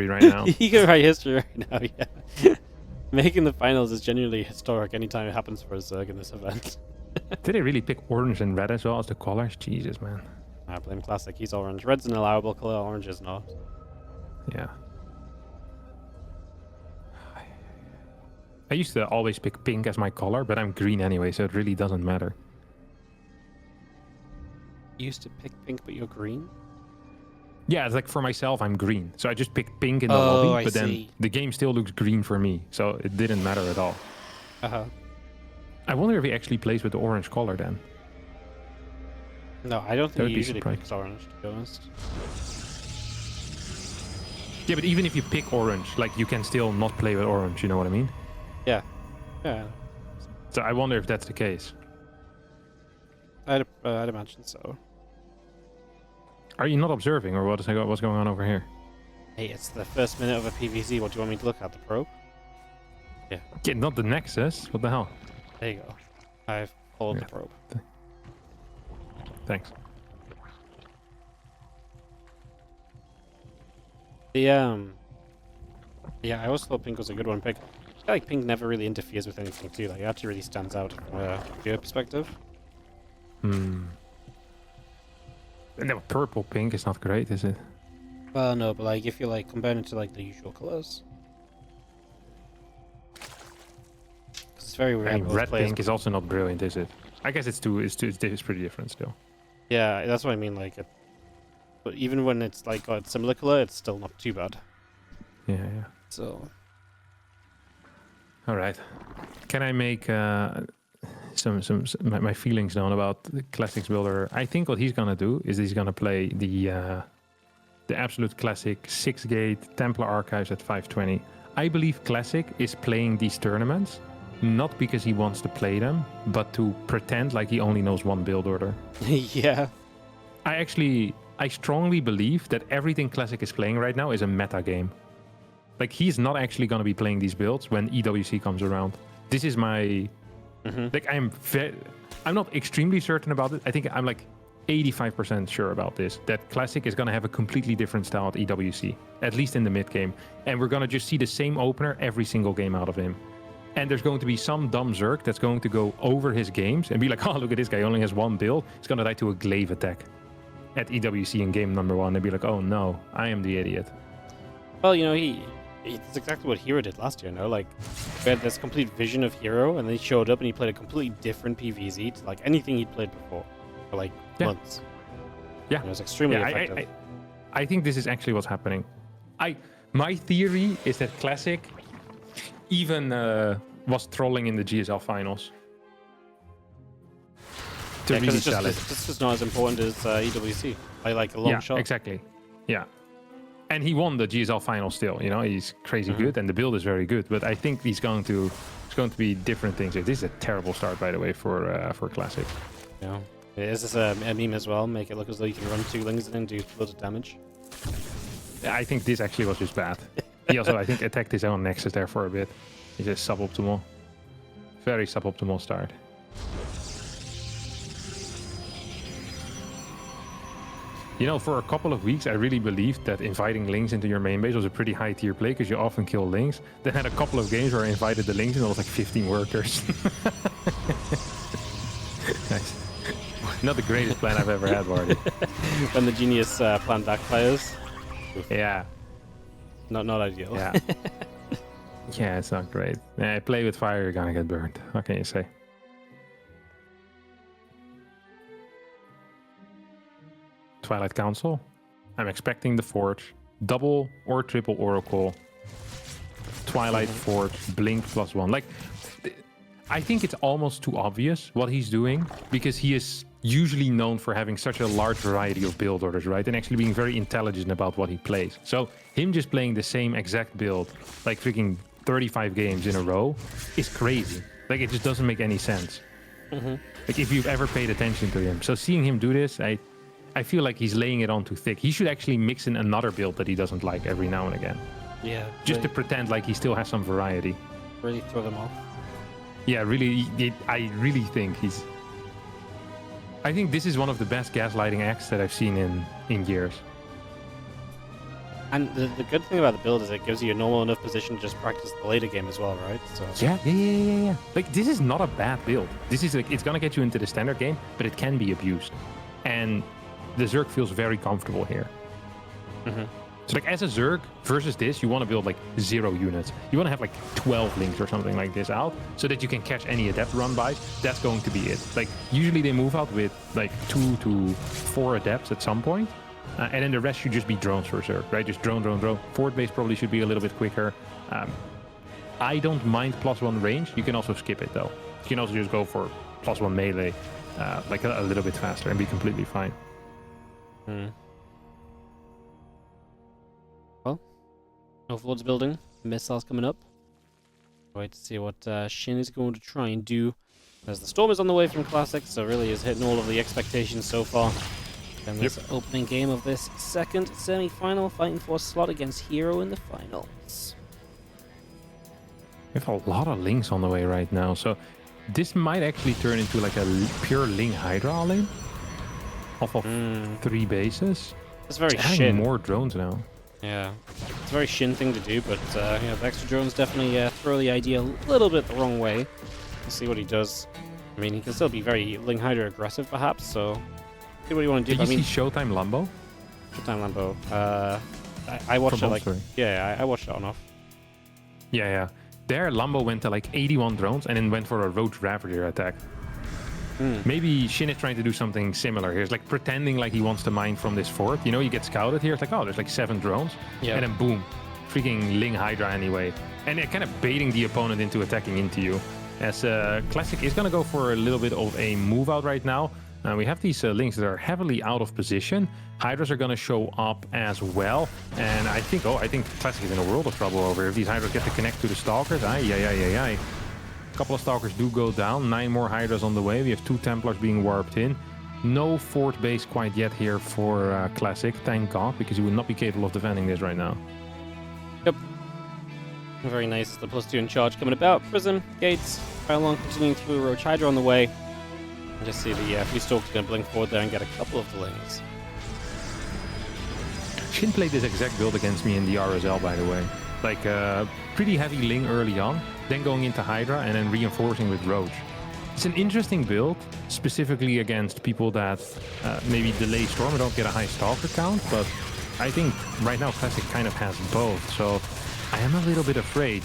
right now. You can write history right now, yeah. Making the finals is genuinely historic anytime it happens for a Zerg in this event. Did they really pick orange and red as well as the colors? Jesus, man. I blame Classic, he's orange. Red's an allowable color, orange is not. Yeah. I used to always pick pink as my color, but I'm green anyway, so it really doesn't matter. You used to pick pink, but you're green? Yeah, it's like for myself, I'm green. So I just picked pink in the lobby, but then the game still looks green for me, so it didn't matter at all. Uh-huh. I wonder if he actually plays with the orange color then. No, I don't think he usually picks orange, to be honest. Yeah, but even if you pick orange, like, you can still not play with orange, you know what I mean? Yeah. Yeah. So I wonder if that's the case. I'd imagine so. Are you not observing, or what's going on over here? Hey, it's the first minute of a PvZ. What do you want me to look at? The probe? Yeah. Yeah, not the Nexus. What the hell? There you go. I've pulled the probe. Thanks. Yeah, I always thought pink was a good one pick. I feel like pink never really interferes with anything too. Like, it actually really stands out from a viewer perspective. And the purple pink is not great, is it? Well, no, but like if you like compare it to like the usual colors, it's very rare. I mean, red pink is also not brilliant, is it? I guess it's pretty different still. Yeah, that's what I mean. Like, but even when it's like got a similar color, it's still not too bad. Yeah. So. All right. Can I make my feelings known about the Classics builder? I think what he's gonna do is he's gonna play the absolute classic 6-gate Templar Archives at 520. I believe Classic is playing these tournaments not because he wants to play them, but to pretend like he only knows one build order. Yeah. I strongly believe that everything Classic is playing right now is a meta game. Like, he's not actually going to be playing these builds when EWC comes around. This is my... Like, I'm not extremely certain about it. I think I'm like 85% sure about this, that Classic is going to have a completely different style at EWC, at least in the mid game. And we're going to just see the same opener every single game out of him. And there's going to be some dumb Zerg that's going to go over his games and be like, oh, look at this guy, he only has one build. He's going to die to a glaive attack at EWC in game number 1 and be like, oh no, I am the idiot. Well, you know, it's exactly what Hero did last year, no? Like, we had this complete vision of Hero, and then he showed up and he played a completely different PvZ to, like, anything he'd played before for, like, months. Yeah. And it was extremely effective. I think this is actually what's happening. My theory is that Classic even was trolling in the GSL finals. Yeah, because it's just not as important as EWC. I like a long shot. Exactly. Yeah. And he won the GSL final still, you know, he's crazy good and the build is very good, but I think it's going to be different things. This is a terrible start, by the way, for Classic. Yeah. Is this a meme as well? Make it look as though you can run 2 lings and do loads of damage? I think this actually was just bad. He also, I think, attacked his own Nexus there for a bit. He's just suboptimal. Very suboptimal start. You know, for a couple of weeks, I really believed that inviting Lings into your main base was a pretty high tier play because you often kill Lings. Then had a couple of games where I invited the Lings and it was like 15 workers. Nice. Not the greatest plan I've ever had, Wardy. When the genius plan backfires. Yeah. Not ideal. Yeah. Yeah, it's not great. Yeah, play with fire, you're gonna get burned. What can you say? Twilight Council. I'm expecting the Forge. Double or triple Oracle. Twilight Forge. Blink +1. Like, I think it's almost too obvious what he's doing because he is usually known for having such a large variety of build orders, right? And actually being very intelligent about what he plays. So him just playing the same exact build, like freaking 35 games in a row, is crazy. Like, it just doesn't make any sense. Like, if you've ever paid attention to him. So seeing him do this, I feel like he's laying it on too thick. He should actually mix in another build that he doesn't like every now and again. Yeah. Just to pretend like he still has some variety. Really throw them off. Yeah, really. I really think he's... I think this is one of the best gaslighting acts that I've seen in years. And the good thing about the build is it gives you a normal enough position to just practice the later game as well, right? So Yeah. Like, this is not a bad build. This is like, it's gonna get you into the standard game, but it can be abused. And the Zerg feels very comfortable here. So like, as a Zerg versus this, you want to build like 0 units. You want to have like 12 links or something like this out, so that you can catch any adept run by. That's going to be it. Like, usually they move out with like 2 to 4 adepts at some point. And then the rest should just be drones for Zerg, right? Just drone. Fort base probably should be a little bit quicker. I don't mind +1 range. You can also skip it though. You can also just go for +1 melee, like a little bit faster, and be completely fine. Well, Overlord's building. Missiles coming up. Wait to see what SHIN is going to try and do. As the storm is on the way from Classic, so really is hitting all of the expectations so far. And this opening game of this second semi-final, fighting for a slot against Hero in the finals. We have a lot of links on the way right now, so this might actually turn into like a pure Ling Hydra lane off of 3 bases. It's very Adding SHIN. more drones now. Yeah, it's a very SHIN thing to do, but yeah, the extra drones definitely throw the idea a little bit the wrong way. We'll see what he does. I mean, he can still be very Ling Hydra aggressive, perhaps, so see what you want to do. Did you I mean, see Showtime Lambo? Showtime Lambo. I watched From it like, Monster. yeah, I watched it on off. Yeah. There, Lambo went to like 81 drones and then went for a Roach Ravager attack. Maybe SHIN is trying to do something similar here. It's like pretending like he wants to mine from this fort. You know, you get scouted here. It's like, oh, there's like 7 drones. Yeah. And then boom, freaking Ling Hydra anyway. And they're kind of baiting the opponent into attacking into you. As Classic is going to go for a little bit of a move out right now. We have these links that are heavily out of position. Hydras are going to show up as well. And I think Classic is in a world of trouble over here. If these Hydras get to connect to the Stalkers, A couple of Stalkers do go down. 9 more Hydras on the way. We have 2 Templars being warped in. No fort base quite yet here for Classic, thank God, because he would not be capable of defending this right now. Yep. Very nice. The +2 in charge coming about. Prism, Gates, Pylon continuing through. Roach Hydra on the way. Just see the few Stalkers going to blink forward there and get a couple of the links. SHIN played this exact build against me in the RSL, by the way. Like, pretty heavy Ling early on, then going into Hydra, and then reinforcing with Roach. It's an interesting build, specifically against people that maybe delay Storm and don't get a high Stalker count, but I think right now Classic kind of has both, so I am a little bit afraid.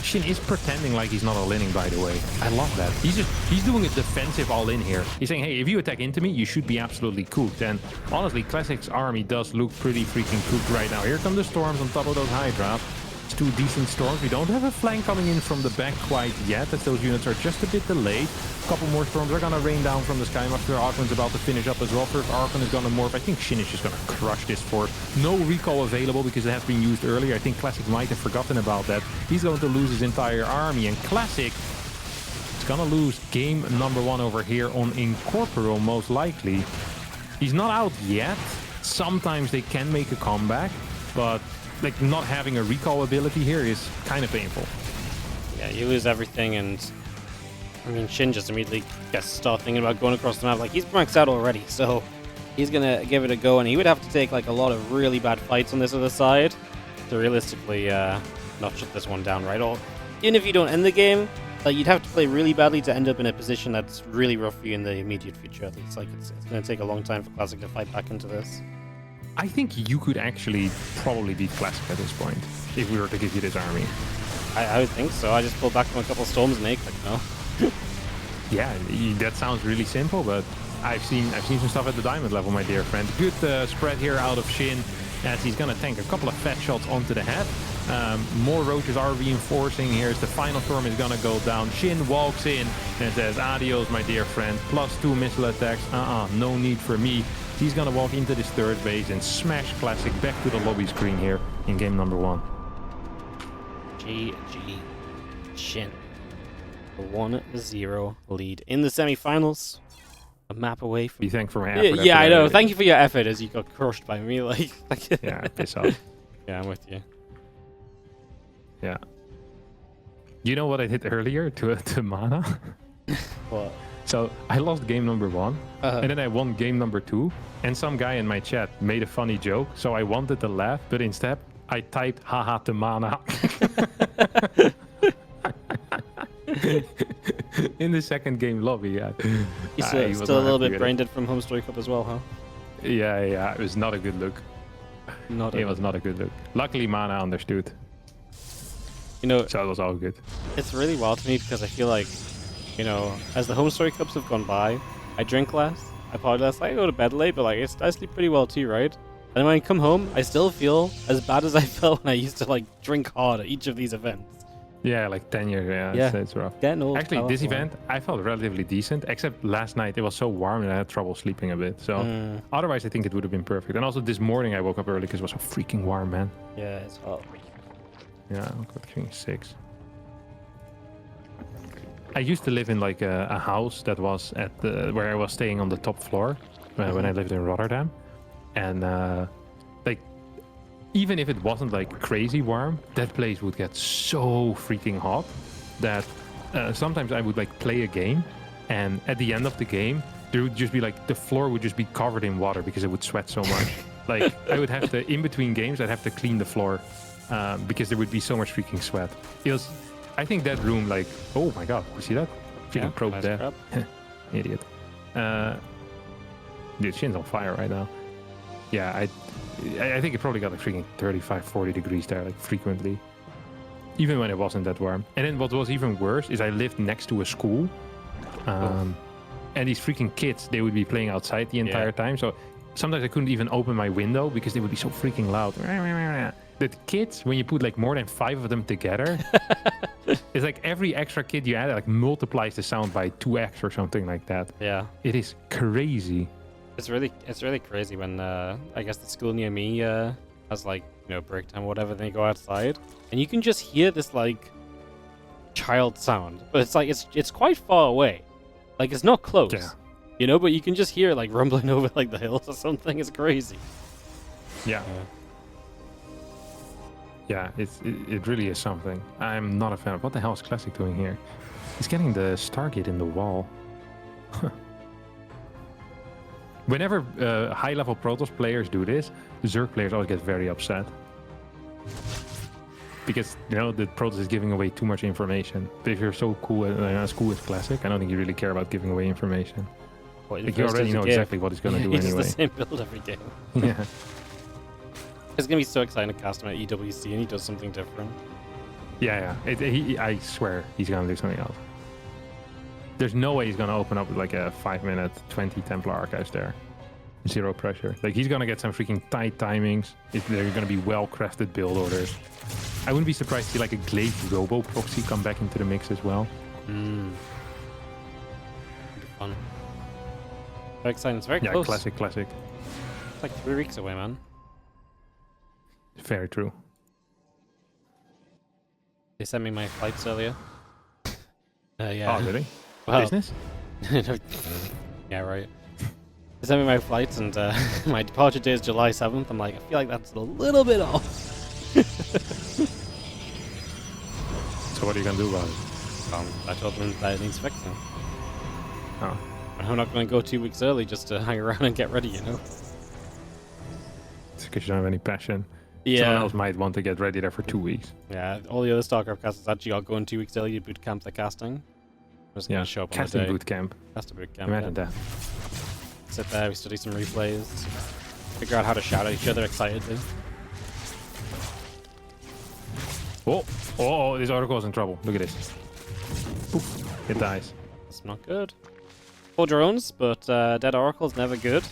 SHIN is pretending like he's not all-inning, by the way. I love that. He's doing a defensive all-in here. He's saying, hey, if you attack into me, you should be absolutely cooked. And honestly, Classic's army does look pretty freaking cooked right now. Here come the Storms on top of those Hydras. It's 2 decent Storms. We don't have a flank coming in from the back quite yet, as those units are just a bit delayed. A couple more Storms are gonna rain down from the sky. Master Archon's about to finish up as well. First Archon is gonna morph. I think SHIN is just gonna crush this fort. No recall available because it has been used earlier. I think Classic might have forgotten about that. He's going to lose his entire army, and Classic is gonna lose game number 1 over here on Incorporeal, most likely. He's not out yet. Sometimes they can make a comeback, but like not having a recall ability here is kind of painful. Yeah, you lose everything, and I mean, SHIN just immediately gets start thinking about going across the map. Like, he's maxed out already, so he's gonna give it a go, and he would have to take like a lot of really bad fights on this other side to realistically not shut this one down, right? Or even if you don't end the game, like, you'd have to play really badly to end up in a position that's really rough for you in the immediate future. At least, like, it's gonna take a long time for Classic to fight back into this. I think you could actually probably beat Classic at this point if we were to give you this army. I would think so. I just pulled back from a couple of Storms and they click now. Yeah, that sounds really simple, but I've seen some stuff at the diamond level, my dear friend. Good spread here out of SHIN, as he's gonna tank a couple of fat shots onto the head. More Roaches are reinforcing. Here's the final Storm is gonna go down. SHIN walks in and says, adios, my dear friend. +2 missile attacks. No need for me. He's gonna walk into this third base and smash Classic back to the lobby screen here in game number 1. GG. SHIN. A 1-0 lead in the semifinals. A map away from... You thank for my effort. Yeah, I know. Thank you for your effort as you got crushed by me. Like, yeah, piss off. Yeah, I'm with you. Yeah. You know what I did earlier to mana? What? So I lost game number 1, and then I won game number 2, and some guy in my chat made a funny joke, so I wanted to laugh, but instead I typed haha to mana. In the second game lobby, yeah. He's He was still a not little happy bit with brain dead from Home Story Cup as well, huh? Yeah, it was not a good look. It was not a good look. Luckily, Mana understood. You know, So it was all good. it's really wild to me because I feel like, you know, as the Home Story Cups have gone by, I drink less, I party less, I go to bed late, but like I sleep pretty well too, right? And when I come home, I still feel as bad as I felt when I used to like drink hard at each of these events. Yeah, like 10 years. Yeah, it's rough. Getting old. Actually, this event, I felt relatively decent, except last night it was so warm and I had trouble sleeping a bit. So otherwise, I think it would have been perfect. And also this morning, I woke up early because it was so freaking warm, man. Yeah, it's hot. Yeah, I got 6. I used to live in like a house that was at where I was staying on the top floor when I lived in Rotterdam, and like even if it wasn't like crazy warm, that place would get so freaking hot that sometimes I would like play a game, and at the end of the game there would just be like the floor would just be covered in water because it would sweat so much. Like I would have to, in between games, I'd have to clean the floor because there would be so much freaking sweat. It was, I think that room, like, oh my god, you see that? Freaking probe nice there. grab. Idiot. Dude, Shin's on fire right now. Yeah, I think it probably got like freaking 35, 40 degrees there, like frequently. Even when it wasn't that warm. And then what was even worse is I lived next to a school. And these freaking kids, they would be playing outside the entire time. So sometimes I couldn't even open my window because they would be so freaking loud. The kids, when you put like more than 5 of them together, it's like every extra kid you add like multiplies the sound by 2x or something like that. Yeah. It is crazy. It's really crazy when I guess the school near me has like, you know, break time or whatever, then you go outside and you can just hear this like child sound. But it's like it's quite far away. Like it's not close. Yeah. You know, but you can just hear it like rumbling over like the hills or something. It's crazy. Yeah. Yeah, it really is something. I'm not a fan of what the hell is Classic doing here? He's getting the Stargate in the wall. Whenever high-level Protoss players do this, the Zerg players always get very upset. Because, you know, the Protoss is giving away too much information. But if you're so cool as cool as Classic, I don't think you really care about giving away information. Like, you already know exactly what he's going to do anyway. It's the same build every game. Yeah. It's going to be so exciting to cast him at EWC and he does something different. Yeah. I swear he's going to do something else. There's no way he's going to open up with like a 5-minute 20 Templar archives there. Zero pressure. Like he's going to get some freaking tight timings. They're going to be well-crafted build orders. I wouldn't be surprised to see like a glazed robo proxy come back into the mix as well. It'd be fun. Very exciting. It's very close. Classic. It's like 3 weeks away, man. Very true. They sent me my flights earlier. Yeah. Oh, really? Well, Business? Yeah, right. They sent me my flights and my departure day is July 7th. I'm like, I feel like that's a little bit off. So what are you going to do about it? I told them that it needs fixing. Oh. I'm not going to go 2 weeks early just to hang around and get ready, you know? It's because you don't have any passion. Yeah. Someone else might want to get ready there for 2 weeks. Yeah, all the other StarCraft casters actually all going 2 weeks early to boot camp their casting. I'm just going to show up on the casting day. boot camp. Caster boot camp. Imagine that. Sit there, we study some replays, figure out how to shout at each other excitedly. Oh, this Oracle's in trouble. Look at this. Poof, it dies. That's not good. 4 drones, but Dead Oracle's never good.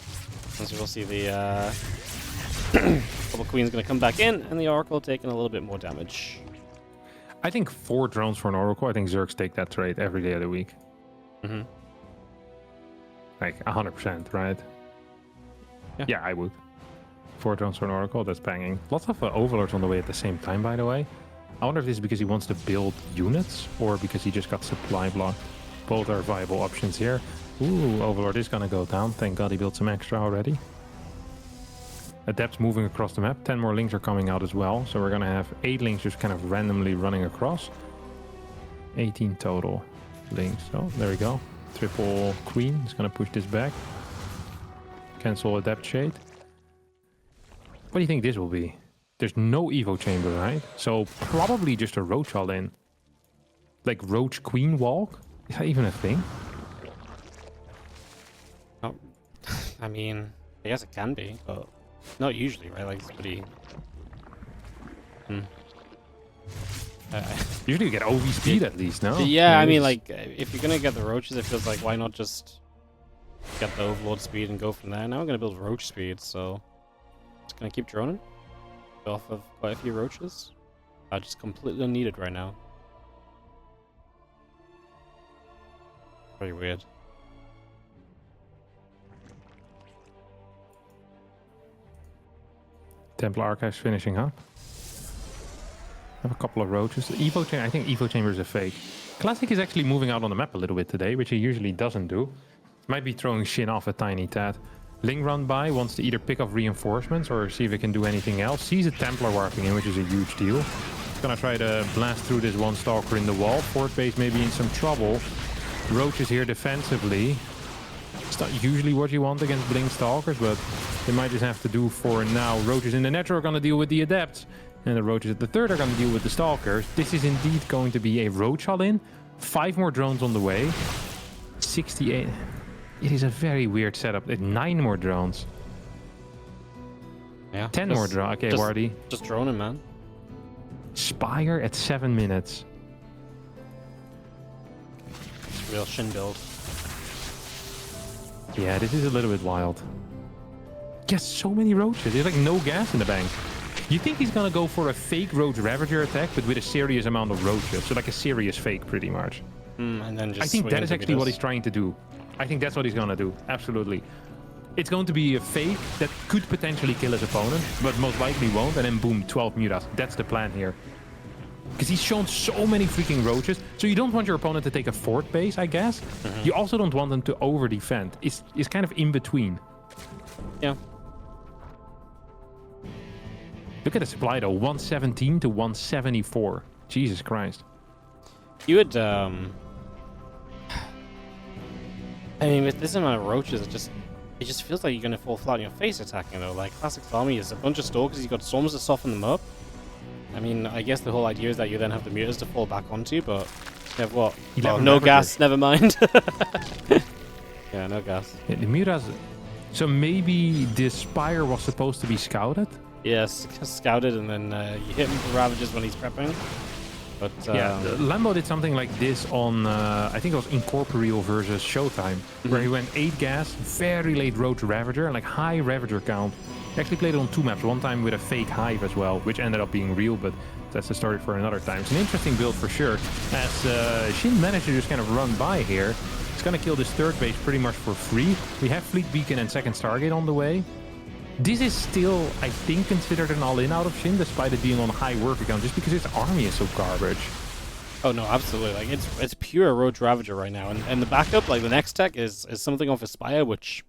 As we'll see, the Double Queen's going to come back in, and the Oracle taking a little bit more damage. I think 4 drones for an Oracle. I think Zergs take that trade every day of the week. Mm-hmm. Like 100%, right? Yeah, I would. 4 drones for an Oracle, that's banging. Lots of Overlords on the way at the same time, by the way. I wonder if this is because he wants to build units or because he just got supply blocked. Both are viable options here. Ooh, Overlord is gonna go down. Thank God he built some extra already. Adepts moving across the map. 10 more links are coming out as well. So we're gonna have 8 links just kind of randomly running across. 18 total links. Oh, there we go. Triple Queen is going to push this back. Cancel Adept Shade. What do you think this will be? There's no Evo Chamber, right? So probably just a Roach all-in. Like Roach Queen Walk? Is that even a thing? Oh, I mean, I guess it can be, but not usually, right? Like, it's pretty... Usually you get OV speed at least, no? Yeah, I mean, like, if you're gonna get the Roaches, it feels like, why not just get the Overlord speed and go from there? Now I'm gonna build Roach speed, so... Just gonna keep droning. Off of quite a few Roaches. Just completely unneeded right now. Very weird. Templar Archives finishing up. Have a couple of Roaches. Evo I think Evo Chamber is a fake. Classic is actually moving out on the map a little bit today, which he usually doesn't do. Might be throwing Shin off a tiny tad. Ling run by, wants to either pick up reinforcements or see if it can do anything else. Sees a Templar warping in, which is a huge deal. It's gonna try to blast through this one Stalker in the wall. Fort base maybe in some trouble. Roaches here defensively. It's not usually what you want against Blink Stalkers, but they might just have to do for now. Roaches in the net are gonna deal with the Adepts. And the Roaches at the third are gonna deal with the Stalkers. This is indeed going to be a Roach all-in. 5 more drones on the way. 68. It is a very weird setup. 9 more drones. Yeah. 10 more drones. Okay, Wardy. Just droning, man. Spire at 7 minutes. It's real Shin build. Yeah, this is a little bit wild. Yes, so many Roaches. There's like no gas in the bank. You think he's gonna go for a fake Roach Ravager attack, but with a serious amount of Roaches. So like a serious fake, pretty much. And then just I think that is actually what he's trying to do. I think that's what he's gonna do. Absolutely. It's going to be a fake that could potentially kill his opponent, but most likely won't. And then boom, 12 Mutas. That's the plan here. Because he's shown so many freaking Roaches. So you don't want your opponent to take a fort base, I guess. You also don't want them to over-defend. It's kind of in between. Yeah. Look at the supply though. 117 to 174. Jesus Christ. You would, I mean, with this amount of Roaches, it just feels like you're gonna fall flat on your face attacking though. Like, Classic's army is a bunch of Stalkers, you've got Storms to soften them up. I mean, I guess the whole idea is that you then have the Mutas to fall back onto, but you have what? Oh, no gas, never mind. Yeah, no gas. Yeah, the Mutas... So maybe the Spire was supposed to be scouted? Yes, scouted, and then you hit him with Ravages when he's prepping. But yeah, Lambo did something like this on, I think it was Incorporeal versus Showtime, where he went 8 gas, very late Roach Ravager, and like high Ravager count. He actually played it on 2 maps, one time with a fake Hive as well, which ended up being real, but that's a story for another time. It's an interesting build for sure, as Shin managed to just kind of run by here. It's gonna kill this third base pretty much for free. We have Fleet Beacon and second Stargate on the way. This is still, I think, considered an all-in out of Shin, despite it being on high work account, just because his army is so garbage. Oh no, absolutely. Like it's pure Roach Ravager right now, and the backup, like the next tech, is something off Aspire, which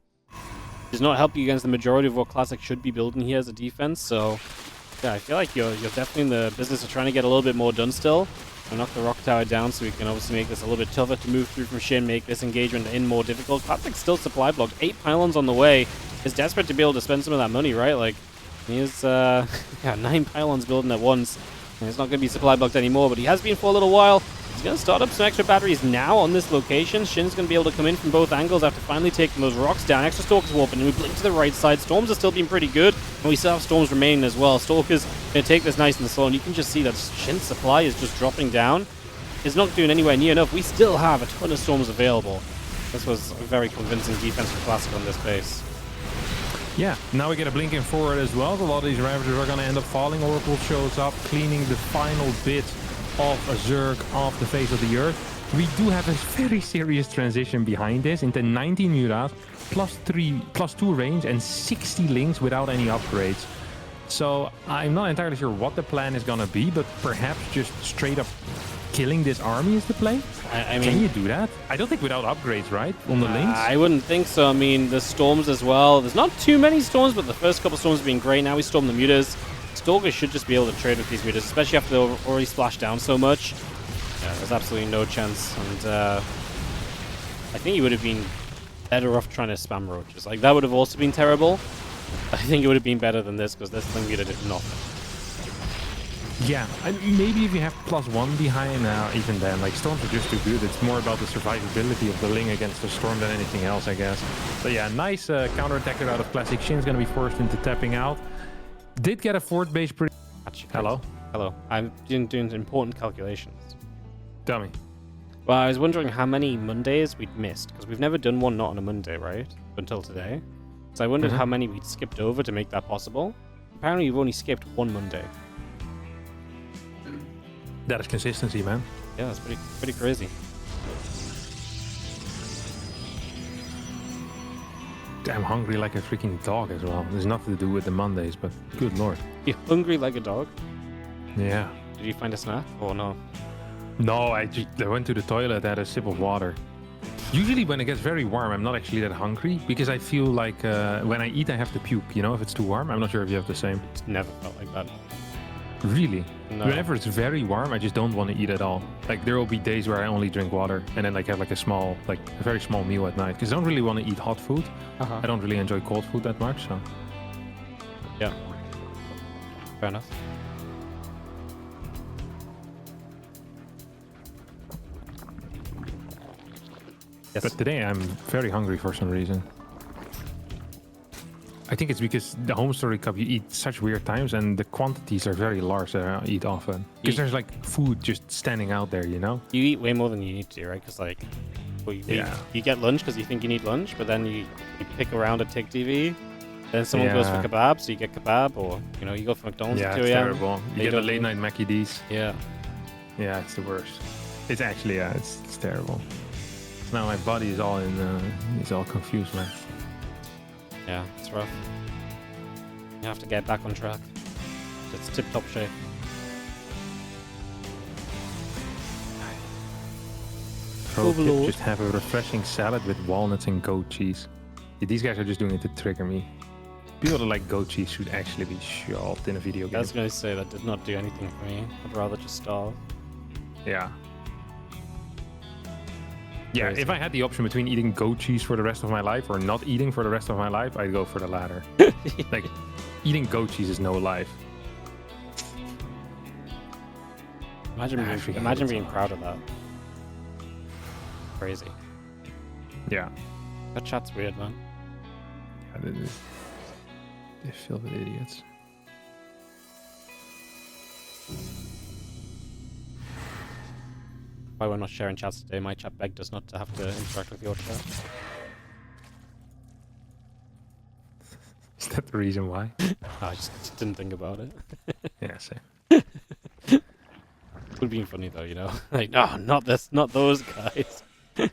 does not help you against the majority of what Classic should be building here as a defense. So yeah, I feel like you're definitely in the business of trying to get a little bit more done still. And knock the rock tower down so we can obviously make this a little bit tougher to move through from Shin, make this engagement in more difficult. Classic's still supply blocked. 8 pylons on the way. Is desperate to be able to spend some of that money, right? Like, he is, yeah, 9 pylons building at once. And it's not going to be supply blocked anymore, but he has been for a little while. He's going to start up some extra batteries now on this location. Shin's going to be able to come in from both angles after finally taking those rocks down. Extra Stalkers warping, and we blink to the right side. Storms are still being pretty good, and we still have Storms remaining as well. Stalkers going to take this nice and slow, and you can just see that Shin's supply is just dropping down. It's not doing anywhere near enough. We still have a ton of Storms available. This was a very convincing defense for Classic on this base. Yeah, now we get a blinking forward as well. A lot of these Ravagers are going to end up falling. Oracle shows up, cleaning the final bit of a Zerg off the face of the earth. We do have a very serious transition behind this into 19 Mutas, +2 range, and 60 links without any upgrades. So I'm not entirely sure what the plan is going to be, but perhaps just straight up killing this army is the play? I mean, can you do that? I don't think without upgrades, right? On the links? I wouldn't think so. I mean, the Storms as well. There's not too many Storms, but the first couple Storms have been great. Now we Storm the Mutas. Stalkers should just be able to trade with these Mutas, especially after they've already splashed down so much. Yeah, there's absolutely no chance. And I think he would have been better off trying to spam roaches. Like, that would have also been terrible. I think it would have been better than this, because this thing would have did nothing. Yeah, and maybe if you have +1 behind, even then, like, storms are just too good. It's more about the survivability of the Ling against the storm than anything else, I guess. But yeah, nice counter-attacker out of Classic. Shin's gonna be forced into tapping out. Did get a fort base pretty... Hello? Hello. I'm doing important calculations. Tell me. Well, I was wondering how many Mondays we'd missed, because we've never done one not on a Monday, right? Until today. So I wondered how many we'd skipped over to make that possible. Apparently, we've only skipped one Monday. That is consistency, man. Yeah, that's pretty crazy. I'm hungry like a freaking dog as well. There's nothing to do with the Mondays, but good lord. You're hungry like a dog? Yeah. Did you find a snack or no? No, I went to the toilet, had a sip of water. Usually when it gets very warm, I'm not actually that hungry because I feel like when I eat, I have to puke, you know, if it's too warm. I'm not sure if you have the same. It's never felt like that. Really? No. Whenever it's very warm, I just don't want to eat at all. Like there will be days where I only drink water and then like have like a very small meal at night because I don't really want to eat hot food. I don't really enjoy cold food that much, so. Yeah. Fair enough. Yes. But today I'm very hungry for some reason. I think it's because the Home Story Cup you eat such weird times and the quantities are very large that I eat often. Because there's like food just standing out there, you know? You eat way more than you need to, right? Because like, well, you get lunch because you think you need lunch, but then you pick around at Take TV. Then someone goes for kebab, so you get kebab, or you know, you go for McDonald's at 2 a.m. Yeah, it's terrible. You get a late night Mackie D's. Yeah. Yeah, it's the worst. It's actually, it's terrible. Now my body is all is all confused, man. Yeah, it's rough. You have to get back on track. It's tip-top shape. Pro tip, just have a refreshing salad with walnuts and goat cheese. Yeah, these guys are just doing it to trigger me. People that like goat cheese should actually be shoved in a video game. I was going to say that did not do anything for me. I'd rather just starve. Yeah. Yeah, if I had the option between eating goat cheese for the rest of my life or not eating for the rest of my life, I'd go for the latter. Like, eating goat cheese is no life. Imagine being proud of that. Crazy. Yeah. That chat's weird, man. Yeah, they're filled with idiots. Why we're not sharing chats today? My chat begged us not to have to interact with your chat. Is that the reason why? I just didn't think about it. Yeah, same. Would have been funny though, you know? Like, no, not those guys. Yeah,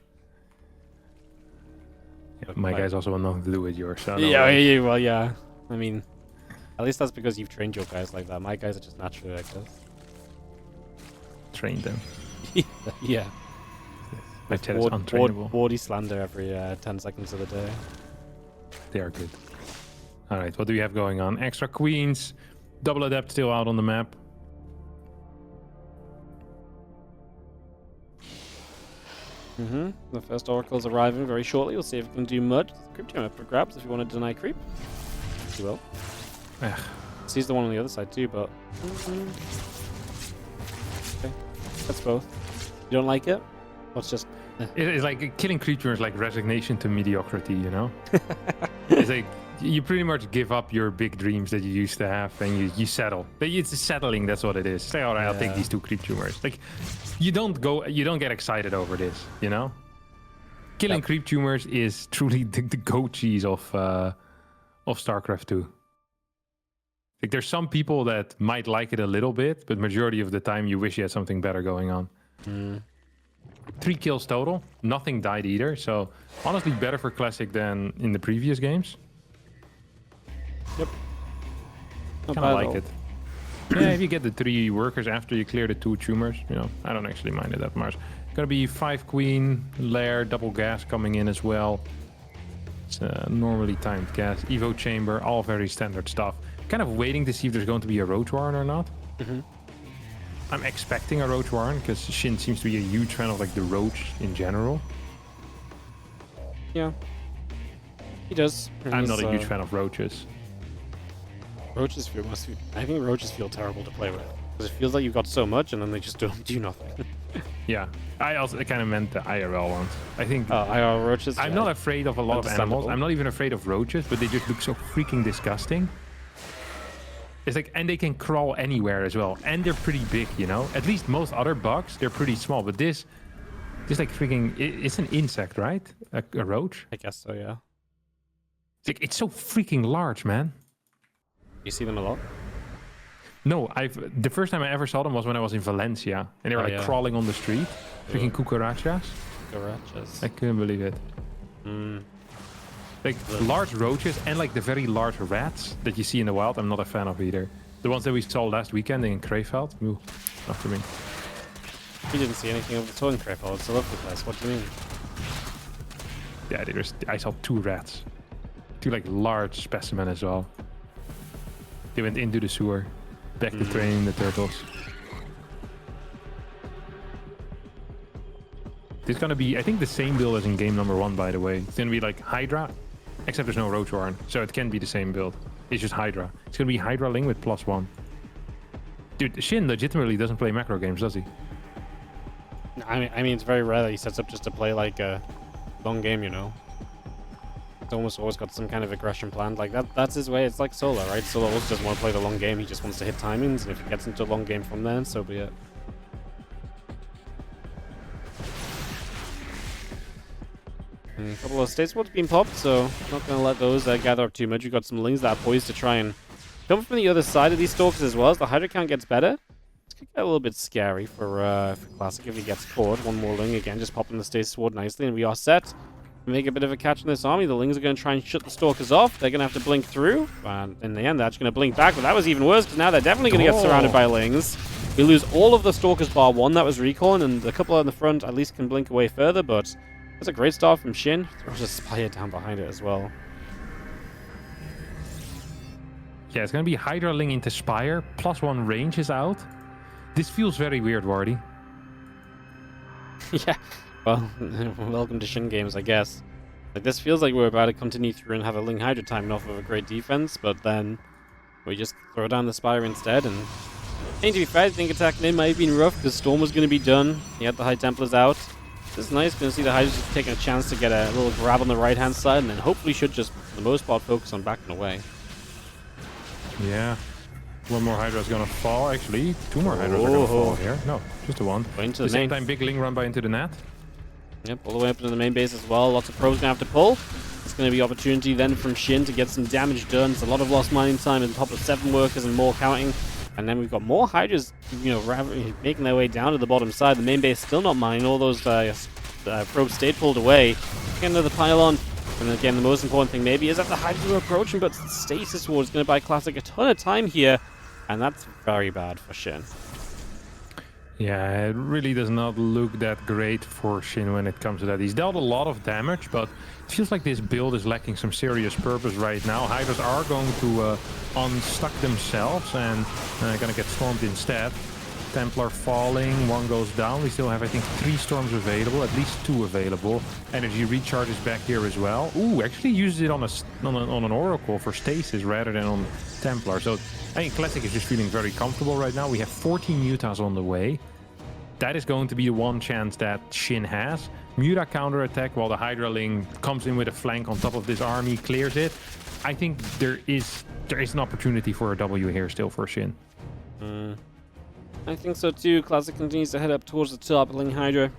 my guys also want nothing to do with yours. So well, yeah. I mean, at least that's because you've trained your guys like that. My guys are just naturally like this. Trained them. Yeah. My chat is untrainable. Wardy slander every 10 seconds of the day. They are good. Alright, what do we have going on? Extra queens. Double adept still out on the map. The first oracle's arriving very shortly. We'll see if we can do mud. Creep team up for grabs if you want to deny creep. You will. Sees the one on the other side too, but... Okay. That's both. You don't like it? Well, it's just... It's like killing creatures like resignation to mediocrity, you know? It's like you pretty much give up your big dreams that you used to have and you settle. It's settling, that's what it is. Say, all right, I'll take these 2 creep tumors. Like, you don't get excited over this, you know? Killing creep tumors is truly the goat cheese of StarCraft 2. Like, there's some people that might like it a little bit, but majority of the time you wish you had something better going on. 3 kills total. Nothing died either. So honestly, better for Classic than in the previous games. Yep. Kind of like it. Yeah, if you get the 3 workers after you clear the 2 tumors, you know, I don't actually mind it that much. Gonna be 5 queen, lair, double gas coming in as well. It's normally timed gas, evo chamber, all very standard stuff. Kind of waiting to see if there's going to be a roach warren or not. I'm expecting a roach warren because Shin seems to be a huge fan of like the roach in general. Yeah. He does. I'm not a huge fan of roaches. Roaches feel I think roaches feel terrible to play with. Because it feels like you've got so much and then they just don't do nothing. Yeah. I also kind of meant the IRL ones. I think IRL roaches? I'm not afraid of a lot of animals. I'm not even afraid of roaches, but they just look so freaking disgusting. It's like, and they can crawl anywhere as well. And they're pretty big, you know? At least most other bugs, they're pretty small. But this like freaking, it's an insect, right? A roach? I guess so, yeah. It's so freaking large, man. You see them a lot? No, the first time I ever saw them was when I was in Valencia. And they were like crawling on the street. Freaking cucarachas. Cucarachas. I couldn't believe it. Like large roaches and like the very large rats that you see in the wild, I'm not a fan of either. The ones that we saw last weekend in Krefeld, ooh, not for me. We didn't see anything of the toy in Krefeld. It's a lovely place. What do you mean? Yeah, I saw 2 rats. 2 like large specimen as well. They went into the sewer, back to training the turtles. This is gonna be, I think, the same build as in game number 1, by the way. It's gonna be like Hydra, except there's no Roach Warren, so it can be the same build. It's just Hydra. It's gonna be Hydra Ling with +1. Dude, Shin legitimately doesn't play macro games, does he? I mean, it's very rare that he sets up just to play like a long game, you know. It's almost always got some kind of aggression planned. Like that's his way. It's like Solo, right? Solo also doesn't want to play the long game. He just wants to hit timings, and if he gets into a long game from then, so be it. A couple of state swords being popped, so not going to let those gather up too much. You've got some Lings that are poised to try and come from the other side of these Stalkers as well. As the Hydra count gets better, it's going to get a little bit scary for Classic if he gets caught. One more Ling again, just popping the state sword nicely, and we are set to make a bit of a catch in this army. The Lings are going to try and shut the Stalkers off. They're going to have to blink through, and in the end, they're actually going to blink back, but that was even worse, because now they're definitely going to get surrounded by Lings. We lose all of the Stalkers bar 1 that was recalling, and a couple on the front at least can blink away further, but that's a great start from Shin. There's a Spire down behind it as well. Yeah, it's going to be Hydra Ling into Spire. +1 range is out. This feels very weird, Wardy. Yeah, well, welcome to Shin games, I guess. Like, this feels like we're about to continue through and have a Ling Hydra timing off of a great defense, but then we just throw down the Spire instead. And to be fair, I think attacking in might have been rough because Storm was going to be done. He had the High Templars out. This is nice. Going to see the Hydra just taking a chance to get a little grab on the right-hand side, and then hopefully should just, for the most part, focus on backing away. Yeah. One more Hydra is going to fall, actually. 2 more Hydras are going to fall here. No, just the one. Going to the the same time, big Ling run by into the net. Yep, all the way up to the main base as well. Lots of probes going to have to pull. It's going to be opportunity then from Shin to get some damage done. It's a lot of lost mining time at the top of 7 workers and more counting. And then we've got more Hydras, you know, making their way down to the bottom side. The main base still not mining. All those probes stayed pulled away. Get another pylon. And again, the most important thing maybe is that the Hydras are approaching, but Stasis Ward is going to buy Classic a ton of time here. And that's very bad for Shin. Yeah, it really does not look that great for Shin when it comes to that. He's dealt a lot of damage, but it feels like this build is lacking some serious purpose right now. Hydras are going to unstuck themselves and going to get stormed instead. Templar falling, 1 goes down. We still have, I think, 3 storms available, at least 2 available. Energy recharge is back here as well. Ooh, actually uses it on an Oracle for stasis rather than on Templar. So I think Classic is just feeling very comfortable right now. We have 14 Mutas on the way. That is going to be the one chance that Shin has. Muta counterattack while the Hydra Ling comes in with a flank on top of this army, clears it. I think there is an opportunity for a W here still for Shin. I think so too. Classic continues to head up towards the top. Ling Hydra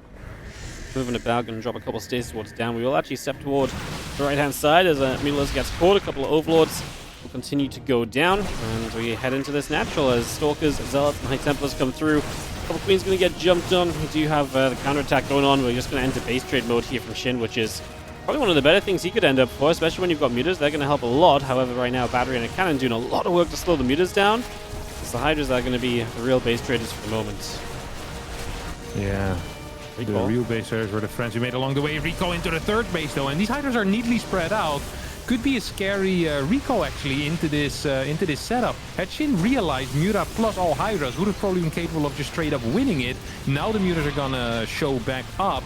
moving about, going to drop a couple of Stasis Swords down. We will actually step toward the right-hand side as Mutalisk gets caught. A couple of Overlords will continue to go down, and we head into this natural as Stalkers, Zealots, and High Templars come through. A couple Queens going to get jumped on. We do have the counterattack going on. We're just going to enter base trade mode here from Shin, which is probably one of the better things he could end up for, especially when you've got Mutas. They're going to help a lot. However, right now, Battery and a Cannon doing a lot of work to slow the Mutas down. The Hydras are going to be the real base traders for the moment. Yeah. The real base traders were the friends we made along the way. Recall into the 3rd base, though, and these Hydras are neatly spread out. Could be a scary recall, actually, into this setup. Had Shin realized Muta plus all Hydras would have probably been capable of just straight up winning it. Now the Mutas are going to show back up.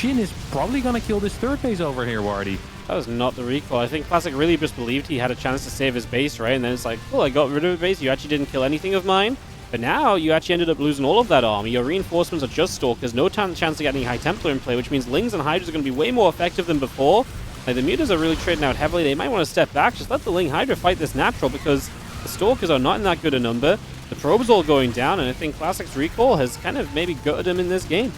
SHIN is probably gonna kill this third base over here, Wardy. That was not the recall. I think Classic really just believed he had a chance to save his base, right? And then it's like, oh, I got rid of a base. You actually didn't kill anything of mine. But now you actually ended up losing all of that army. Your reinforcements are just Stalkers. No chance to get any High Templar in play, which means Lings and Hydras are going to be way more effective than before. Like, the Mutas are really trading out heavily. They might want to step back. Just let the Ling Hydra fight this natural because the Stalkers are not in that good a number. The Probe's all going down, and I think Classic's recall has kind of maybe gutted him in this game.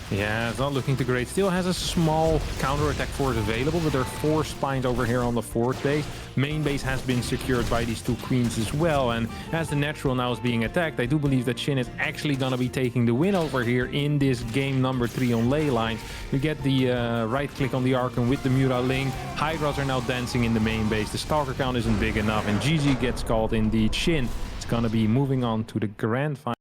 Yeah, it's not looking too great. Still has a small counter-attack force available, but there are 4 spines over here on the fourth base. Main base has been secured by these 2 queens as well, and as the natural now is being attacked, I do believe that SHIN is actually going to be taking the win over here in this game number 3 on ley lines. You get the right-click on the Archon with the Muta Ling. Hydras are now dancing in the main base. The Stalker count isn't big enough, and GG gets called indeed. SHIN is going to be moving on to the grand final.